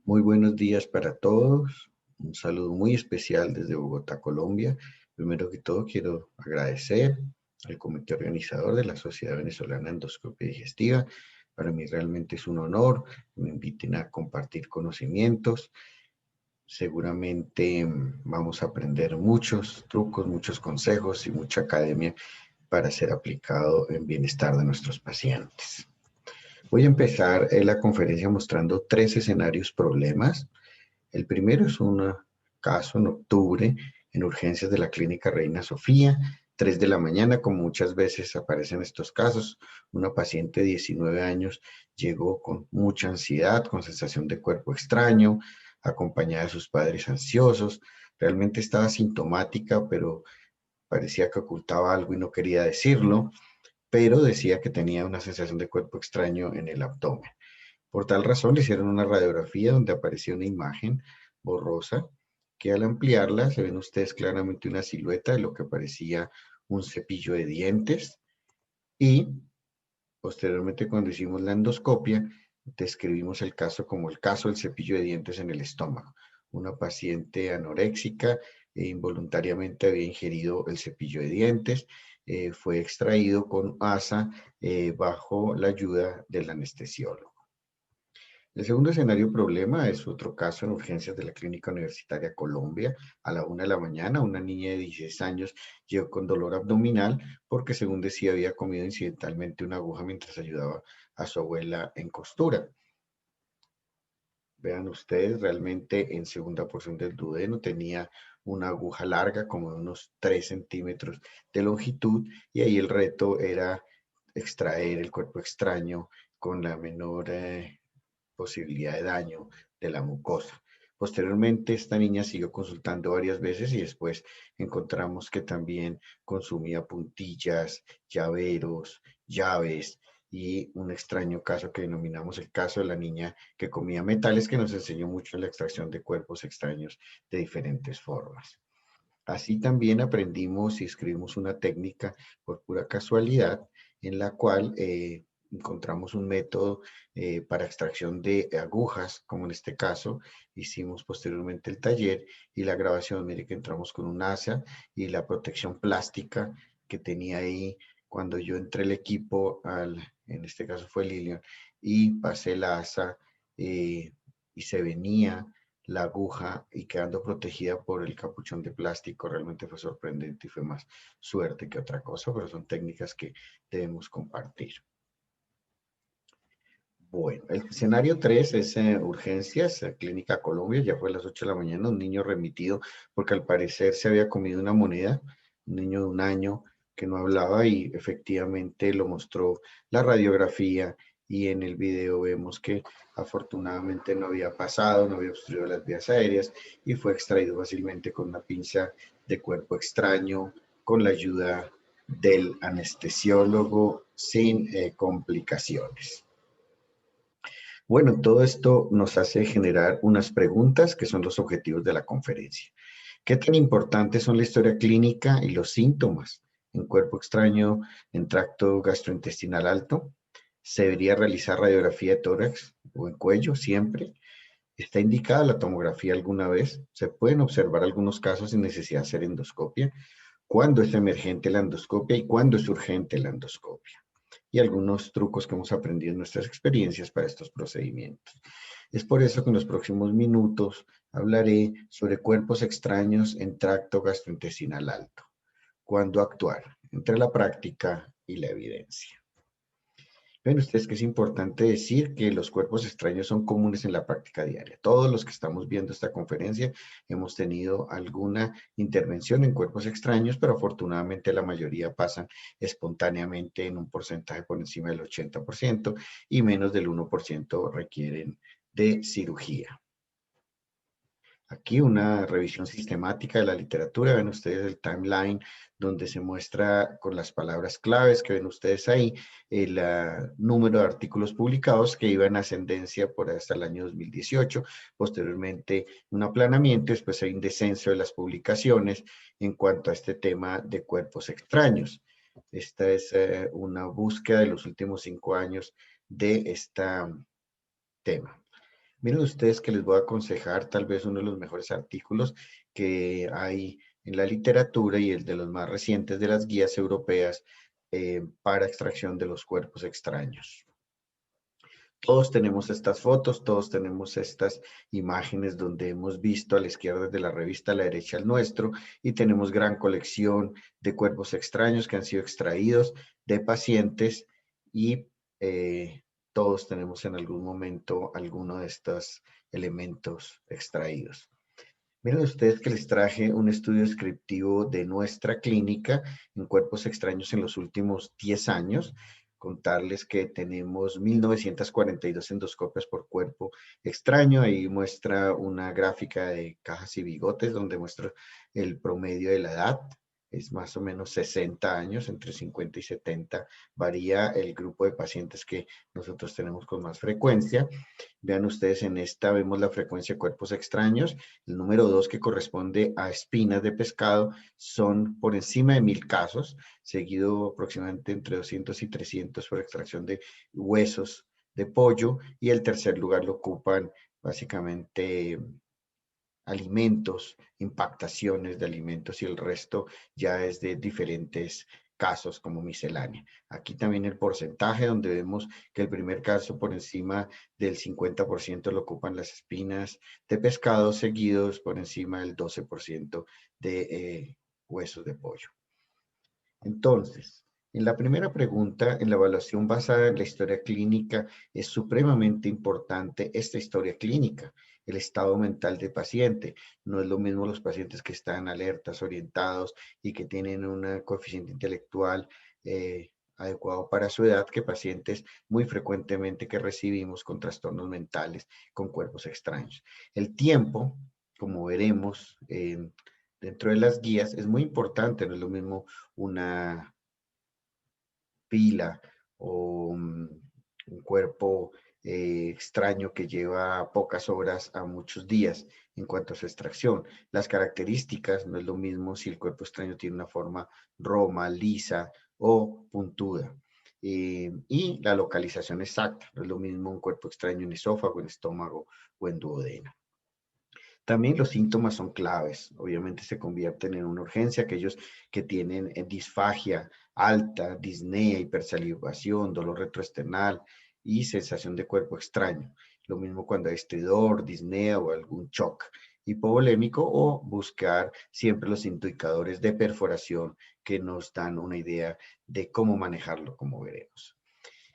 Muy buenos días para todos. Un saludo muy especial desde Bogotá, Colombia. Primero que todo, quiero agradecer al comité organizador de la Sociedad Venezolana de Endoscopia Digestiva. Para mí realmente es un honor que me inviten a compartir conocimientos. Seguramente vamos a aprender muchos trucos, muchos consejos y mucha academia para ser aplicado en bienestar de nuestros pacientes. Voy a empezar la conferencia mostrando 3 escenarios problemas. El primero es un caso en octubre en urgencias de la Clínica Reina Sofía, 3 de la mañana, como muchas veces aparecen estos casos. Una paciente de 19 años llegó con mucha ansiedad, con sensación de cuerpo extraño, acompañada de sus padres ansiosos. Realmente estaba sintomática, pero parecía que ocultaba algo y no quería decirlo, pero decía que tenía una sensación de cuerpo extraño en el abdomen. Por tal razón le hicieron una radiografía donde apareció una imagen borrosa que al ampliarla se ven ustedes claramente una silueta de lo que parecía un cepillo de dientes y posteriormente cuando hicimos la endoscopia describimos el caso como el caso del cepillo de dientes en el estómago. Una paciente anoréxica involuntariamente había ingerido el cepillo de dientes, fue extraído con ASA bajo la ayuda del anestesiólogo. El segundo escenario problema es otro caso en urgencias de la Clínica Universitaria Colombia. A la 1 de la mañana, una niña de 16 años llegó con dolor abdominal porque, según decía, había comido incidentalmente una aguja mientras ayudaba a su abuela en costura. Vean ustedes, realmente en segunda porción del duodeno tenía una aguja larga, como de unos 3 centímetros de longitud, y ahí el reto era extraer el cuerpo extraño con la menor posibilidad de daño de la mucosa. Posteriormente, esta niña siguió consultando varias veces y después encontramos que también consumía puntillas, llaveros, llaves y un extraño caso que denominamos el caso de la niña que comía metales, que nos enseñó mucho en la extracción de cuerpos extraños de diferentes formas. Así también aprendimos y escribimos una técnica por pura casualidad en la cual encontramos un método para extracción de agujas, como en este caso. Hicimos posteriormente el taller y la grabación. Mire que entramos con un asa y la protección plástica que tenía ahí cuando yo entré el equipo, en este caso fue Lilian, y pasé la asa y se venía la aguja y quedando protegida por el capuchón de plástico. Realmente fue sorprendente y fue más suerte que otra cosa, pero son técnicas que debemos compartir. Bueno, el escenario 3 es urgencias, Clínica Colombia, ya fue a las 8 de la mañana, un niño remitido porque al parecer se había comido una moneda, un niño de 1 año que no hablaba y efectivamente lo mostró la radiografía y en el video vemos que afortunadamente no había pasado, no había obstruido las vías aéreas y fue extraído fácilmente con una pinza de cuerpo extraño con la ayuda del anestesiólogo sin complicaciones. Bueno, todo esto nos hace generar unas preguntas que son los objetivos de la conferencia. ¿Qué tan importantes son la historia clínica y los síntomas en cuerpo extraño en tracto gastrointestinal alto? ¿Se debería realizar radiografía de tórax o en cuello siempre? ¿Está indicada la tomografía alguna vez? ¿Se pueden observar algunos casos sin necesidad de hacer endoscopia? ¿Cuándo es emergente la endoscopia y cuándo es urgente la endoscopia? Y algunos trucos que hemos aprendido en nuestras experiencias para estos procedimientos. Es por eso que en los próximos minutos hablaré sobre cuerpos extraños en tracto gastrointestinal alto. ¿Cuándo actuar? Entre la práctica y la evidencia. Ven ustedes que es importante decir que los cuerpos extraños son comunes en la práctica diaria. Todos los que estamos viendo esta conferencia hemos tenido alguna intervención en cuerpos extraños, pero afortunadamente la mayoría pasan espontáneamente en un porcentaje por encima del 80% y menos del 1% requieren de cirugía. Aquí una revisión sistemática de la literatura. Ven ustedes el timeline donde se muestra con las palabras claves que ven ustedes ahí el número de artículos publicados que iba en ascendencia por hasta el año 2018. Posteriormente un aplanamiento, después hay un descenso de las publicaciones en cuanto a este tema de cuerpos extraños. Esta es una búsqueda de los últimos 5 años de este tema. Miren ustedes que les voy a aconsejar tal vez uno de los mejores artículos que hay en la literatura y el de los más recientes de las guías europeas para extracción de los cuerpos extraños. Todos tenemos estas fotos, todos tenemos estas imágenes donde hemos visto a la izquierda de la revista, a la derecha el nuestro, y tenemos gran colección de cuerpos extraños que han sido extraídos de pacientes y todos tenemos en algún momento alguno de estos elementos extraídos. Miren ustedes que les traje un estudio descriptivo de nuestra clínica en cuerpos extraños en los últimos 10 años. Contarles que tenemos 1942 endoscopias por cuerpo extraño. Ahí muestra una gráfica de cajas y bigotes donde muestra el promedio de la edad. Es más o menos 60 años, entre 50 y 70. Varía el grupo de pacientes que nosotros tenemos con más frecuencia. Vean ustedes en esta, vemos la frecuencia de cuerpos extraños. El número 2 que corresponde a espinas de pescado son por encima de 1000 casos, seguido aproximadamente entre 200 y 300 por extracción de huesos de pollo. Y el tercer lugar lo ocupan básicamente alimentos, impactaciones de alimentos y el resto ya es de diferentes casos como miscelánea. Aquí también el porcentaje donde vemos que el primer caso por encima del 50% lo ocupan las espinas de pescado, seguidos por encima del 12% de huesos de pollo. Entonces, en la primera pregunta, en la evaluación basada en la historia clínica, es supremamente importante esta historia clínica, el estado mental del paciente. No es lo mismo los pacientes que están alertas, orientados y que tienen un coeficiente intelectual adecuado para su edad que pacientes muy frecuentemente que recibimos con trastornos mentales, con cuerpos extraños. El tiempo, como veremos dentro de las guías, es muy importante, no es lo mismo una pila o un cuerpo extraño que lleva pocas horas a muchos días en cuanto a su extracción. Las características no es lo mismo si el cuerpo extraño tiene una forma roma, lisa o puntuda. Y la localización exacta, no es lo mismo un cuerpo extraño en esófago, en estómago o en duodeno. También los síntomas son claves. Obviamente se convierten en una urgencia. Aquellos que tienen disfagia alta, disnea, hipersalivación, dolor retroesternal y sensación de cuerpo extraño. Lo mismo cuando hay estridor, disnea o algún shock hipovolémico o buscar siempre los indicadores de perforación que nos dan una idea de cómo manejarlo, como veremos.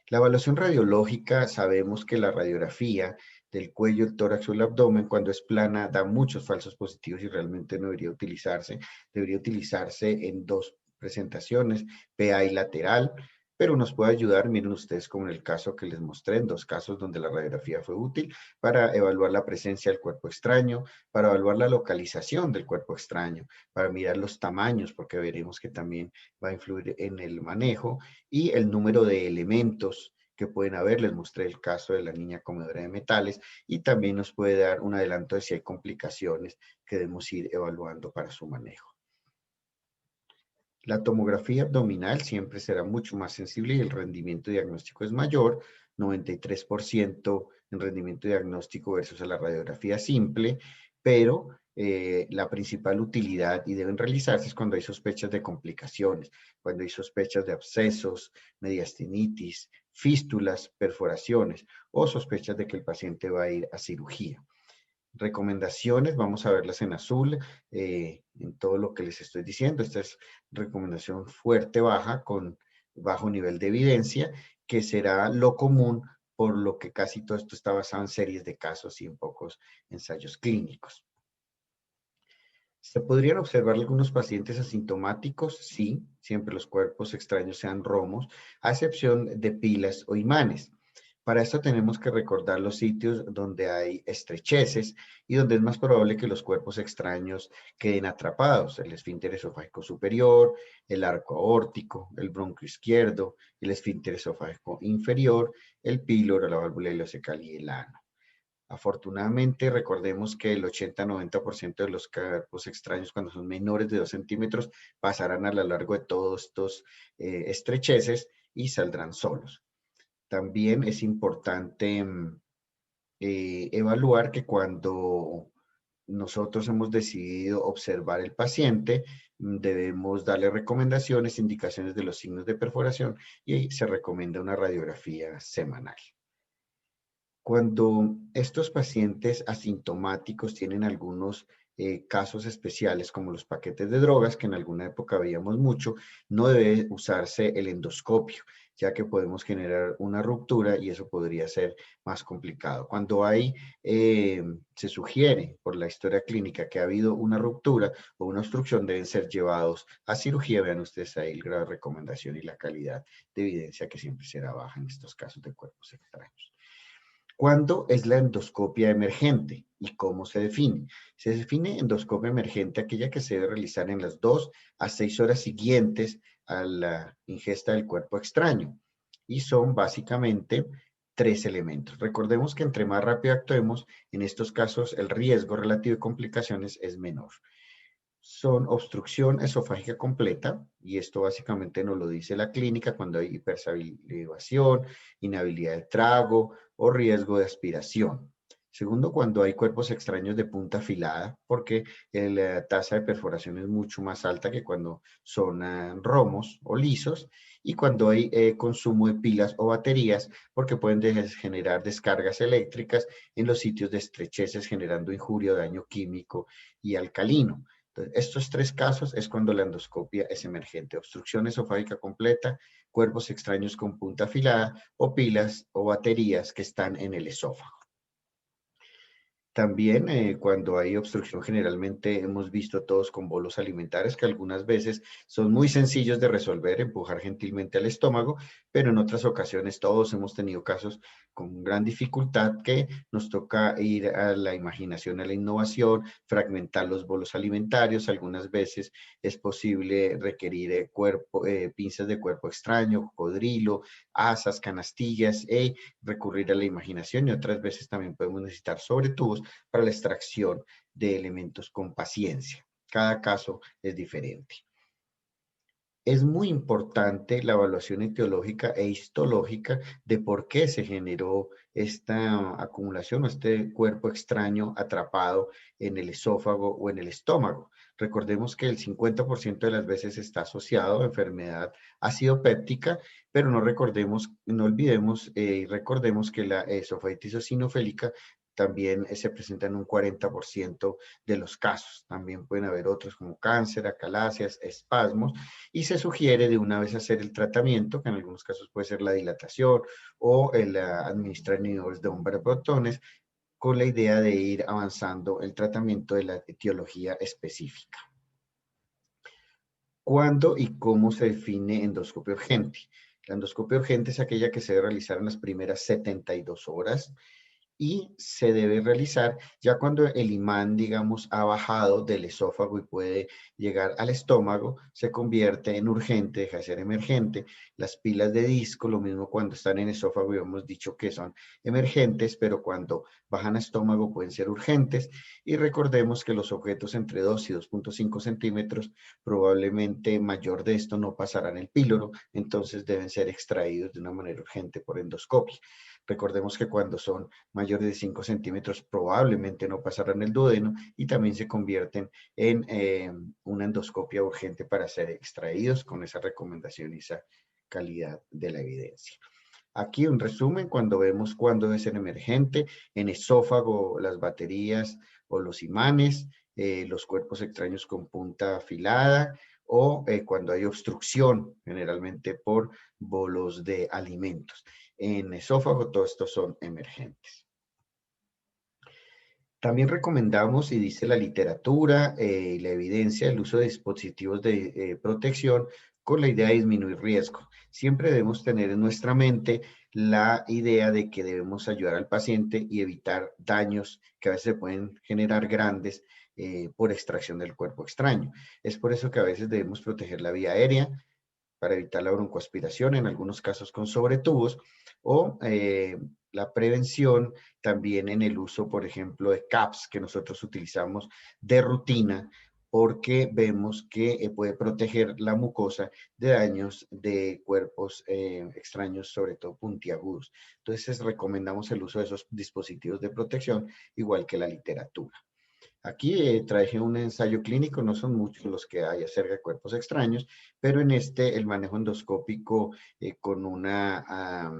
La evaluación radiológica, sabemos que la radiografía del cuello, el tórax o el abdomen, cuando es plana, da muchos falsos positivos y realmente no debería utilizarse. Debería utilizarse en dos presentaciones, PA y lateral, pero nos puede ayudar, miren ustedes, como en el caso que les mostré, en dos casos donde la radiografía fue útil para evaluar la presencia del cuerpo extraño, para evaluar la localización del cuerpo extraño, para mirar los tamaños, porque veremos que también va a influir en el manejo, y el número de elementos que pueden haber. Les mostré el caso de la niña comedora de metales y también nos puede dar un adelanto de si hay complicaciones que debemos ir evaluando para su manejo. La tomografía abdominal siempre será mucho más sensible y el rendimiento diagnóstico es mayor, 93% en rendimiento diagnóstico versus a la radiografía simple, pero la principal utilidad y deben realizarse es cuando hay sospechas de complicaciones, cuando hay sospechas de abscesos, mediastinitis, fístulas, perforaciones o sospechas de que el paciente va a ir a cirugía. Recomendaciones, vamos a verlas en azul, en todo lo que les estoy diciendo. Esta es recomendación fuerte, baja, con bajo nivel de evidencia, que será lo común, por lo que casi todo esto está basado en series de casos y en pocos ensayos clínicos. ¿Se podrían observar algunos pacientes asintomáticos? Sí, siempre los cuerpos extraños sean romos, a excepción de pilas o imanes. Para esto tenemos que recordar los sitios donde hay estrecheces y donde es más probable que los cuerpos extraños queden atrapados. El esfínter esofágico superior, el arco aórtico, el bronquio izquierdo, el esfínter esofágico inferior, el píloro, la válvula ileocecal y el ano. Afortunadamente, recordemos que el 80-90% de los cuerpos extraños, cuando son menores de 2 centímetros, pasarán a lo largo de todos estos estrecheces y saldrán solos. También es importante evaluar que cuando nosotros hemos decidido observar el paciente, debemos darle recomendaciones, indicaciones de los signos de perforación y se recomienda una radiografía semanal. Cuando estos pacientes asintomáticos tienen algunos casos especiales, como los paquetes de drogas, que en alguna época veíamos mucho, no debe usarse el endoscopio, ya que podemos generar una ruptura y eso podría ser más complicado. Cuando se sugiere por la historia clínica que ha habido una ruptura o una obstrucción, deben ser llevados a cirugía. Vean ustedes ahí el grado de recomendación y la calidad de evidencia que siempre será baja en estos casos de cuerpos extraños. ¿Cuándo es la endoscopia emergente y cómo se define? Se define endoscopia emergente aquella que se debe realizar en las 2 a 6 horas siguientes a la ingesta del cuerpo extraño y son básicamente 3 elementos. Recordemos que entre más rápido actuemos, en estos casos el riesgo relativo de complicaciones es menor. Son obstrucción esofágica completa, y esto básicamente nos lo dice la clínica cuando hay hipersalivación, inhabilidad de trago o riesgo de aspiración. Segundo, cuando hay cuerpos extraños de punta afilada, porque la tasa de perforación es mucho más alta que cuando son romos o lisos, y cuando hay consumo de pilas o baterías, porque pueden generar descargas eléctricas en los sitios de estrecheces, generando injuria o daño químico y alcalino. Entonces, estos 3 casos es cuando la endoscopia es emergente: obstrucción esofágica completa, cuerpos extraños con punta afilada o pilas o baterías que están en el esófago. También cuando hay obstrucción, generalmente hemos visto todos con bolos alimentarios que algunas veces son muy sencillos de resolver, empujar gentilmente al estómago, pero en otras ocasiones todos hemos tenido casos con gran dificultad que nos toca ir a la imaginación, a la innovación, fragmentar los bolos alimentarios. Algunas veces es posible requerir pinzas de cuerpo extraño, cocodrilo, asas, canastillas, recurrir a la imaginación, y otras veces también podemos necesitar sobretubos para la extracción de elementos con paciencia. Cada caso es diferente. Es muy importante la evaluación etiológica e histológica de por qué se generó esta acumulación o este cuerpo extraño atrapado en el esófago o en el estómago. Recordemos que el 50% de las veces está asociado a enfermedad ácido péptica, pero no olvidemos y recordemos que la esofagititis eosinofílica también se presenta en un 40% de los casos. También pueden haber otros como cáncer, acalacias, espasmos, y se sugiere de una vez hacer el tratamiento, que en algunos casos puede ser la dilatación o el administrar inhibidores de bomba de protones, con la idea de ir avanzando el tratamiento de la etiología específica. ¿Cuándo y cómo se define endoscopia urgente? La endoscopia urgente es aquella que se debe realizar en las primeras 72 horas y se debe realizar ya cuando el imán, digamos, ha bajado del esófago y puede llegar al estómago. Se convierte en urgente, deja de ser emergente. Las pilas de disco, lo mismo cuando están en esófago, y hemos dicho que son emergentes, pero cuando bajan a estómago pueden ser urgentes. Y recordemos que los objetos entre 2 y 2.5 centímetros, probablemente mayor de esto no pasarán el píloro, entonces deben ser extraídos de una manera urgente por endoscopia. Recordemos que cuando son mayores de 5 centímetros probablemente no pasarán el duodeno y también se convierten en una endoscopia urgente para ser extraídos con esa recomendación y esa calidad de la evidencia. Aquí un resumen: cuando vemos cuándo debe ser emergente: en esófago, las baterías o los imanes, los cuerpos extraños con punta afilada, o cuando hay obstrucción, generalmente por bolos de alimentos. En esófago, todos estos son emergentes. También recomendamos, y dice la literatura y la evidencia, el uso de dispositivos de protección con la idea de disminuir riesgo. Siempre debemos tener en nuestra mente la idea de que debemos ayudar al paciente y evitar daños que a veces pueden generar grandes por extracción del cuerpo extraño. Es por eso que a veces debemos proteger la vía aérea para evitar la broncoaspiración, en algunos casos con sobretubos, o la prevención también en el uso, por ejemplo, de CAPS que nosotros utilizamos de rutina porque vemos que puede proteger la mucosa de daños de cuerpos extraños, sobre todo puntiagudos. Entonces recomendamos el uso de esos dispositivos de protección, igual que la literatura. Aquí traje un ensayo clínico, no son muchos los que hay acerca de cuerpos extraños, pero en este el manejo endoscópico con una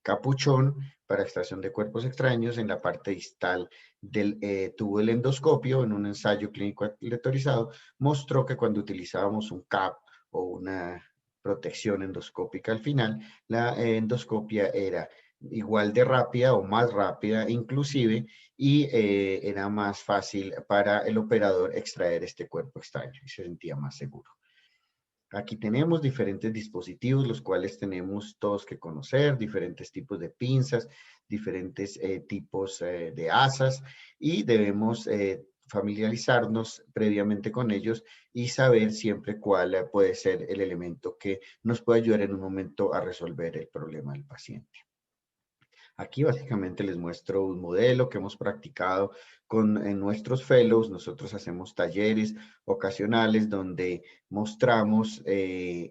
capuchón para extracción de cuerpos extraños en la parte distal del tubo del endoscopio, en un ensayo clínico aleatorizado, mostró que cuando utilizábamos un CAP o una protección endoscópica al final, la endoscopia era igual de rápida o más rápida inclusive, y era más fácil para el operador extraer este cuerpo extraño y se sentía más seguro. Aquí tenemos diferentes dispositivos, los cuales tenemos todos que conocer, diferentes tipos de pinzas, diferentes tipos de asas, y debemos familiarizarnos previamente con ellos y saber siempre cuál puede ser el elemento que nos puede ayudar en un momento a resolver el problema del paciente. Aquí básicamente les muestro un modelo que hemos practicado en nuestros fellows. Nosotros hacemos talleres ocasionales donde mostramos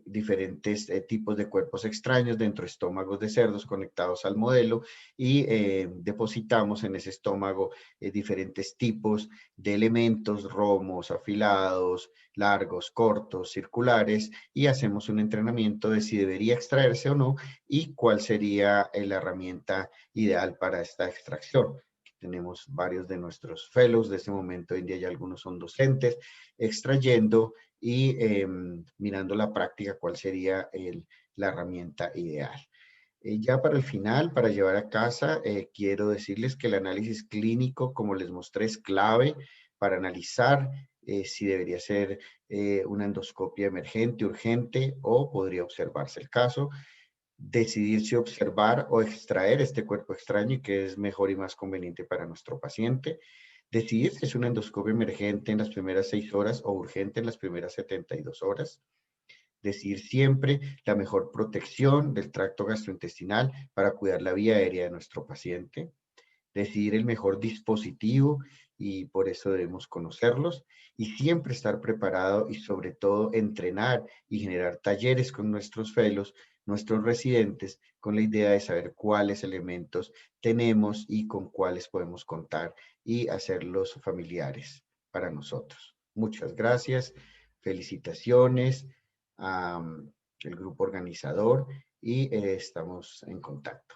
diferentes tipos de cuerpos extraños dentro de estómagos de cerdos conectados al modelo, y depositamos en ese estómago diferentes tipos de elementos, romos, afilados, largos, cortos, circulares, y hacemos un entrenamiento de si debería extraerse o no y cuál sería la herramienta ideal para esta extracción. Tenemos varios de nuestros fellows de este momento, hoy en día ya algunos son docentes, extrayendo y mirando la práctica cuál sería la herramienta ideal. Ya para el final, para llevar a casa, quiero decirles que el análisis clínico, como les mostré, es clave para analizar si debería ser una endoscopia emergente, urgente, o podría observarse el caso. Decidir si observar o extraer este cuerpo extraño y qué es mejor y más conveniente para nuestro paciente. Decidir si es una endoscopia emergente en las primeras 6 horas o urgente en las primeras 72 horas. Decidir siempre la mejor protección del tracto gastrointestinal para cuidar la vía aérea de nuestro paciente. Decidir el mejor dispositivo, y por eso debemos conocerlos, y siempre estar preparado, y sobre todo entrenar y generar talleres con nuestros fellows, nuestros residentes, con la idea de saber cuáles elementos tenemos y con cuáles podemos contar y hacerlos familiares para nosotros. Muchas gracias, felicitaciones al grupo organizador, y estamos en contacto.